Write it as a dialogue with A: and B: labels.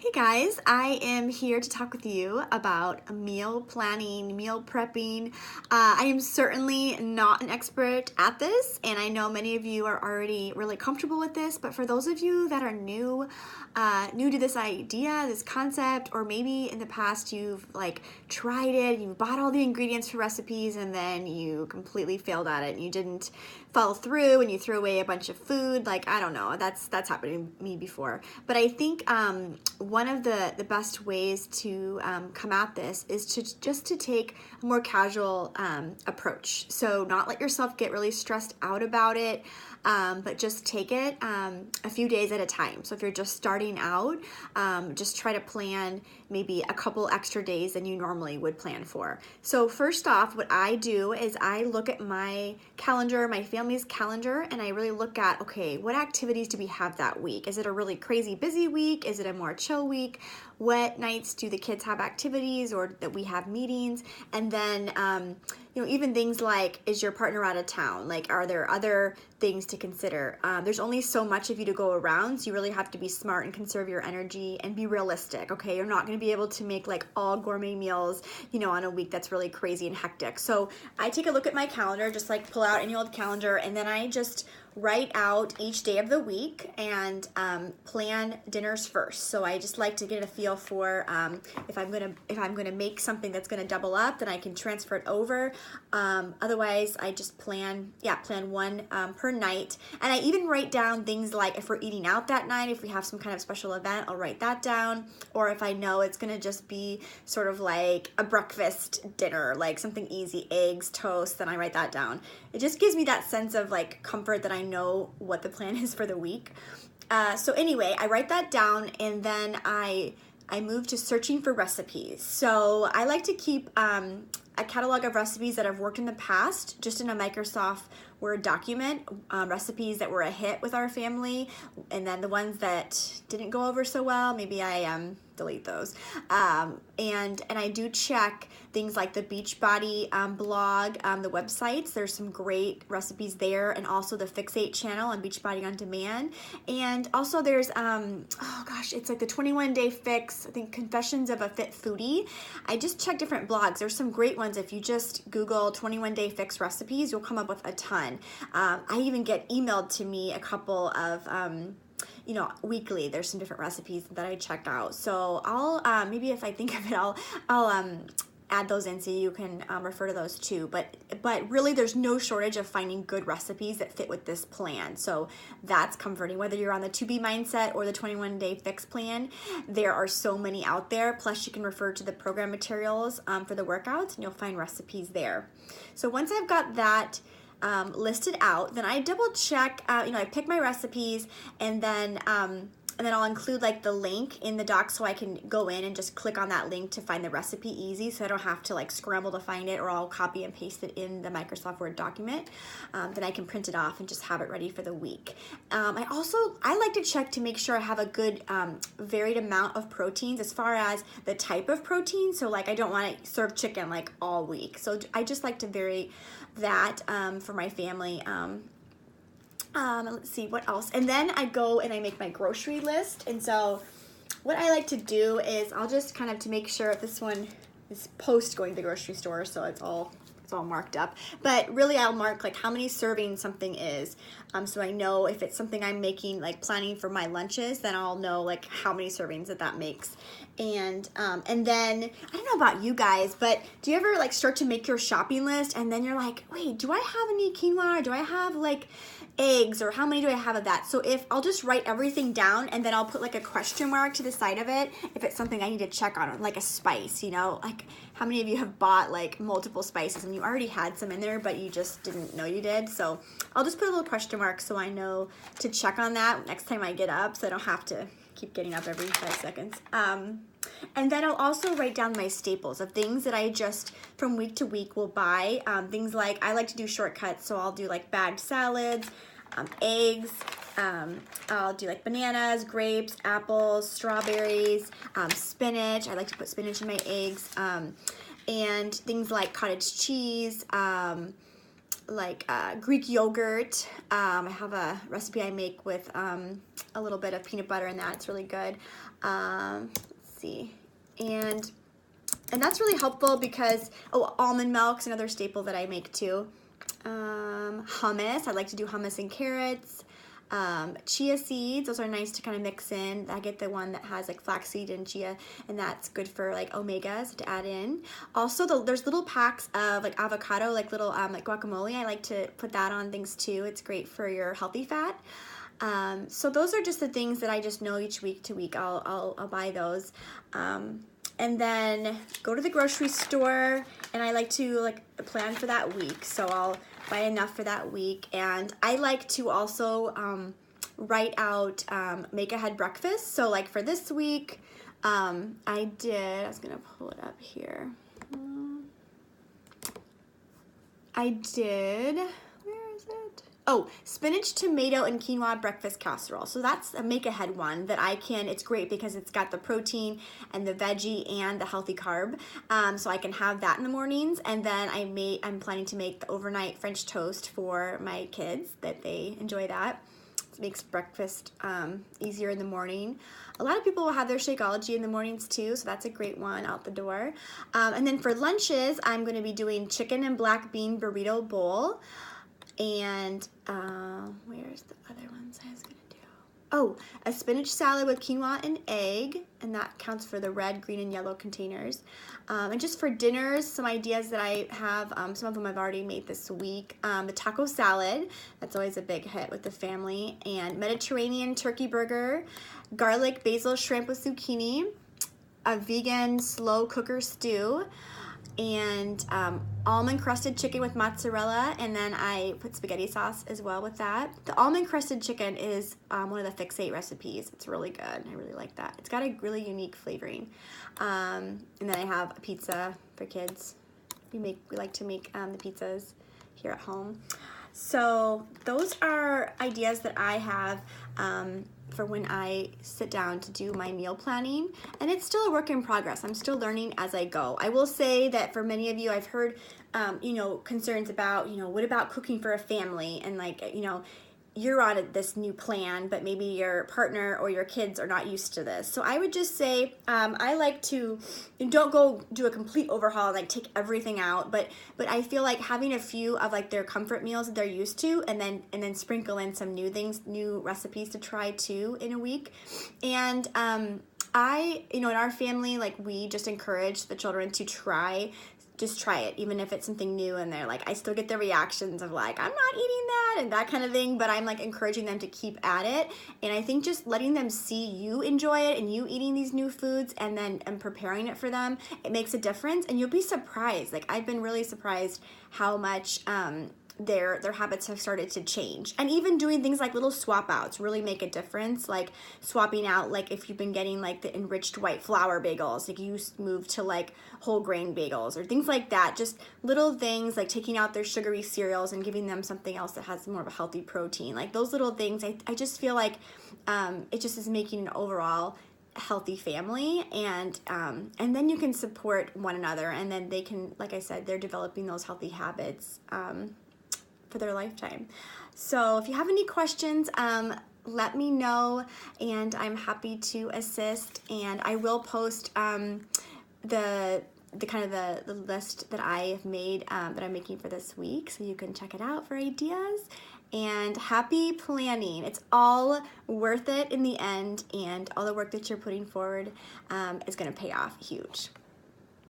A: Hey guys, I am here to talk with you about meal planning, meal prepping. I am certainly not an expert at this, and I know many of you are already really comfortable with this, but for those of you that are new to this idea, this concept, or maybe in the past you've tried it, you bought all the ingredients for recipes, and then you completely failed at it, and you didn't follow through, and you threw away a bunch of food, I don't know, that's happened to me before. But I think one of the best ways to come at this is to take a more casual approach. So not let yourself get really stressed out about it, but just take it a few days at a time. So if you're just starting out, just try to plan maybe a couple extra days than you normally would plan for. So first off, what I do is I look at my calendar, my family's calendar, and I really look at, okay, what activities do we have that week? Is it a really crazy busy week? Is it a more chill week? What nights do the kids have activities or that we have meetings? And then, even things like, is your partner out of town? Are there other things to consider? There's only so much of you to go around, so you really have to be smart and conserve your energy and be realistic, okay? You're not going to be able to make all gourmet meals, on a week that's really crazy and hectic. So I take a look at my calendar, just pull out any old calendar, and then I just write out each day of the week and plan dinners first. So I just like to get a feel for if I'm gonna make something that's gonna double up, then I can transfer it over. Otherwise, I just plan one per night, and I even write down things like if we're eating out that night, if we have some kind of special event, I'll write that down. Or if I know it's gonna just be sort of like a breakfast dinner, like something easy, eggs, toast, then I write that down. It just gives me that sense of comfort that I know what the plan is for the week. So anyway, I write that down, and then I move to searching for recipes. So I like to keep a catalog of recipes that I've worked in the past, just in a Microsoft Word document, recipes that were a hit with our family, and then the ones that didn't go over so well, maybe I delete those. And I do check things like the Beachbody blog, the websites. There's some great recipes there, and also the Fixate channel on Beachbody on Demand. And also there's, it's like the 21 Day Fix, I think Confessions of a Fit Foodie. I just check different blogs. There's some great ones. If you just Google 21 Day Fix recipes, you'll come up with a ton. I even get emailed to me a couple of weekly. There's some different recipes that I check out. So I'll maybe if I think of it, I'll add those in so you can refer to those too. But really, there's no shortage of finding good recipes that fit with this plan. So that's comforting. Whether you're on the 2B mindset or the 21 Day Fix plan, there are so many out there. Plus, you can refer to the program materials for the workouts, and you'll find recipes there. So once I've got that listed out, then I double check, I pick my recipes, and then I'll include the link in the doc so I can go in and just click on that link to find the recipe easy, so I don't have to scramble to find it, or I'll copy and paste it in the Microsoft Word document. Then I can print it off and just have it ready for the week. I like to check to make sure I have a good varied amount of proteins as far as the type of protein. So I don't want to serve chicken all week. So I just like to vary that for my family. Let's see what else. And then I go and I make my grocery list. And so what I like to do is I'll just kind of, to make sure this one is post going to the grocery store, so it's all marked up. But really, I'll mark how many servings something is, so I know if it's something I'm making, planning for my lunches, then I'll know how many servings that makes. And then I don't know about you guys, but do you ever start to make your shopping list, and then you're like, wait, do I have any quinoa, or do I have eggs, or how many do I have of that? So if I'll just write everything down, and then I'll put a question mark to the side of it if it's something I need to check on, like a spice, how many of you have bought multiple spices and you already had some in there but you just didn't know you did? So I'll just put a little question mark so I know to check on that next time I get up, so I don't have to keep getting up every 5 seconds. And then I'll also write down my staples of things that I just from week to week will buy. Things I like to do shortcuts, so I'll do bagged salads, eggs, I'll do bananas, grapes, apples, strawberries, spinach. I like to put spinach in my eggs, and things like cottage cheese, like Greek yogurt. I have a recipe I make with a little bit of peanut butter in that. It's really good. Let's see. And that's really helpful because, almond milk's another staple that I make too. Hummus, I like to do hummus and carrots. Chia seeds, those are nice to kind of mix in. I get the one that has like flaxseed and chia, and that's good for like omegas to add in. Also, there's little packs of like avocado, like little like guacamole. I like to put that on things too. It's great for your healthy fat. So those are just the things that I just know each week to week. I'll buy those. And then go to the grocery store, and I like to like plan for that week. So I'll buy enough for that week, and I like to also write out make ahead breakfast. So like for this week, I was gonna pull it up here. Where is it? Oh, spinach, tomato, and quinoa breakfast casserole. So that's a make-ahead one that it's great because it's got the protein and the veggie and the healthy carb. So I can have that in the mornings. And then I'm planning to make the overnight French toast for my kids, that they enjoy that. It makes breakfast easier in the morning. A lot of people will have their Shakeology in the mornings too, so that's a great one out the door. And then for lunches, I'm going to be doing chicken and black bean burrito bowl. And where's the other ones I was gonna do? Oh, a spinach salad with quinoa and egg, and that counts for the red, green, and yellow containers. And just for dinners, some ideas that I have, some of them I've already made this week. The taco salad, that's always a big hit with the family, and Mediterranean turkey burger, garlic basil shrimp with zucchini, a vegan slow cooker stew, and almond crusted chicken with mozzarella, and then I put spaghetti sauce as well with that. The almond crusted chicken is one of the Fix8 recipes. It's really good. I really like that. It's got a really unique flavoring. And then I have a pizza for kids. We like to make the pizzas here at home. So those are ideas that I have for when I sit down to do my meal planning, and it's still a work in progress. I'm still learning as I go. I will say that for many of you, I've heard concerns about, what about cooking for a family, and like, you're on this new plan, but maybe your partner or your kids are not used to this. So I would just say, I like to, don't go do a complete overhaul and like take everything out, but I feel like having a few of like their comfort meals that they're used to, and then sprinkle in some new things, new recipes to try too in a week. And in our family, like, we just encourage the children to try it, even if it's something new, and they're like, I still get the reactions of like, I'm not eating that and that kind of thing, but I'm like encouraging them to keep at it. And I think just letting them see you enjoy it and you eating these new foods and preparing it for them, it makes a difference, and you'll be surprised. Like, I've been really surprised how much their habits have started to change. And even doing things like little swap outs really make a difference. Like swapping out, like if you've been getting like the enriched white flour bagels, like you move to like whole grain bagels or things like that. Just little things like taking out their sugary cereals and giving them something else that has more of a healthy protein. Like those little things, I just feel like it just is making an overall healthy family, and then you can support one another, and then they can, like I said, they're developing those healthy habits for their lifetime. So if you have any questions, let me know, and I'm happy to assist. And I will post the list that I have made that I'm making for this week, so you can check it out for ideas. And happy planning. It's all worth it in the end, and all the work that you're putting forward is going to pay off huge.